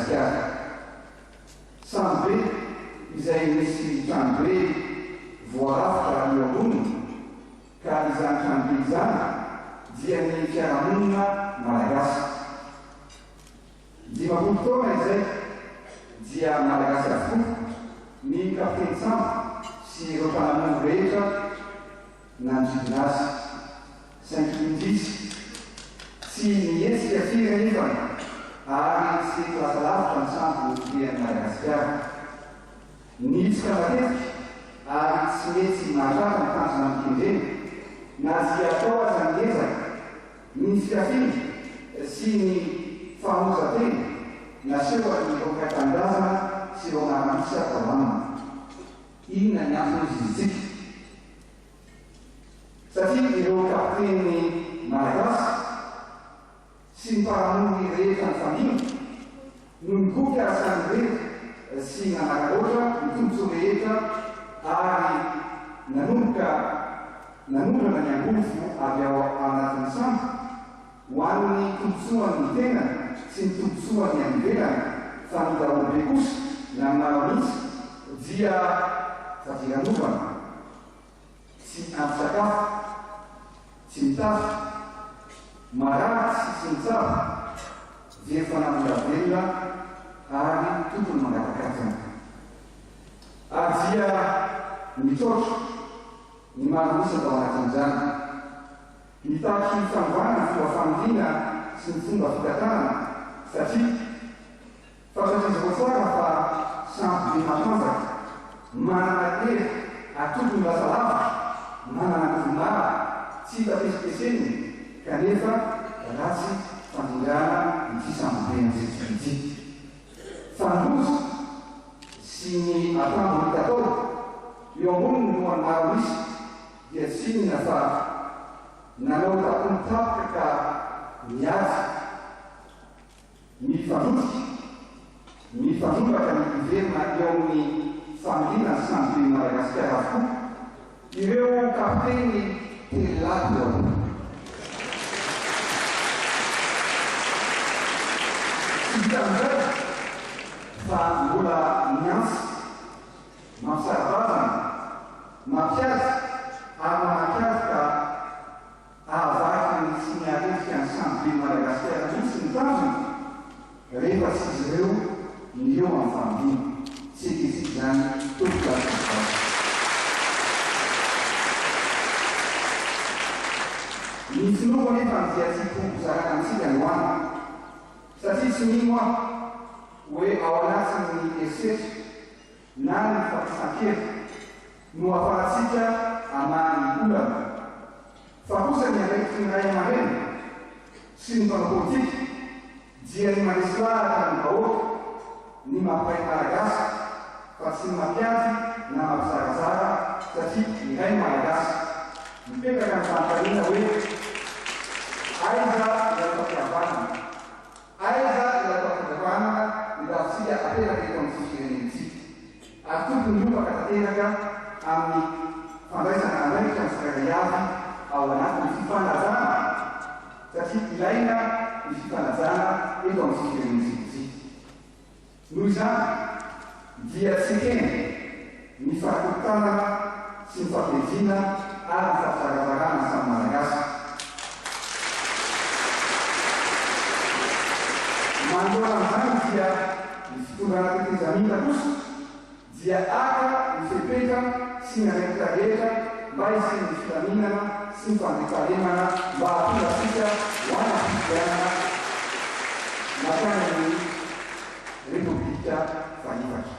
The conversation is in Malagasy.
Madagasikara. Samby be izay misy trano be voarafitra eo amboniny ka izany trano be izany dia ny fiarahamonina malagasy. 50 taona izay dia malagasy avokoa ny kapiteny Sambo sy ireo mpanamono rehetra nanodidina azy. Saingy indrisy tsy nihetsika firy nefany ary tsy lasa lavitra ny Sambo teany Madagasikara. Nihitsika matetika ary tsy mety mahatratra ny tanjona mikendrena na dia atao aza ny ezaka ny fikafiny sy ny famonjam-tena naseho ireo mpaitan-drazana sy ireo namanitsy atao aminy. Inona ny antony izitsika? Satria ireo kapiteny malagasy sy ny mpanamono rehetra ny familja no nigoky asany rehetra sy nanaka-loatra ny tombotsoa rehetra ary nanomboka ny angofo avy ao anatin'ny Sambo ho an'ny tombotsoan'ny tenany sy ny tombotsoan'ny anivelany fa ny daholobe kosa ny amin'ny mihitsy dia fadiranofana, tsy ampy sakafo, tsy mitafy, maratsy sy mitsabo, dia fanambola-velona ary tokony mangatakatsana. Ary dia mitotro ny maro misy atao anatin'izany. Mitaky fanovana ny fomba famidina sy ny fomba fitantanana satria fantatr'izy tsara fa Sambo be matanjaka manana hery atokony lasa lavitra, manana kovomara tsy tapesipeseny kanefa ratsy fandingana ity Sambo be ity. Fandrozy sy ny atambo hita tao eo amboniny no any maro misy dia tsy inona fa nanao tapony tapoka ka miady mifandrombaka ny iverina eo amin'ny familiana ny Sambo be Madagasikara avokoa ireo kapiteny telelato eo ambony. Tsy hitan'izay fa mbola miantsy mampisarabazana mampiady ary manakiady ka ahavaky ny tsy miaretika ny Sambo be Madagasikara mihitsy ny tanjony rehefa tsy izy ireo ny eo amin'ny famidina. Tsy eketsika izany tokoka ny finoko nefa ny dia tsy fompo-zarana antsika ny hoany satria tsy mino aho hoe ao anatin'ny eritseritra na ny fampisan-kely no ahafahantsika amany olana fa kosa ny araiky ny ray aman-dreny sy ny mpanao politika dia ny manisy lahatra ny vahoaka ny mampay malagasy fa tsy ny mampiady na mampizarazara satria ny ray malagasy mipetraka ny fantarina hoe aiza ilay fampiavanana, aiza ilay fampiavanana ilatsika ateraka eto amin'ny firenentsika. Ary tokony lopaka tanteraka amin'ny fandraisana andraikitra ny tsirairay avy ao anatin'ny fifanajana satria ilaina ny fifanajana eto amin'ny firenentsika. Noho izany dia tsy ekena ny fahakotanana sy ny fampijina ary ny fampizarazarana samy malagasy. Mandoana amin'izany dia ny fitondrana tetezamina kosa dia aka ny fepetra sy ny araiky rehetra mba hisy ny filaminana sy ny fandrifalemana mba hahatongasika ho ana fifidianana makany ny Republika fahefatra.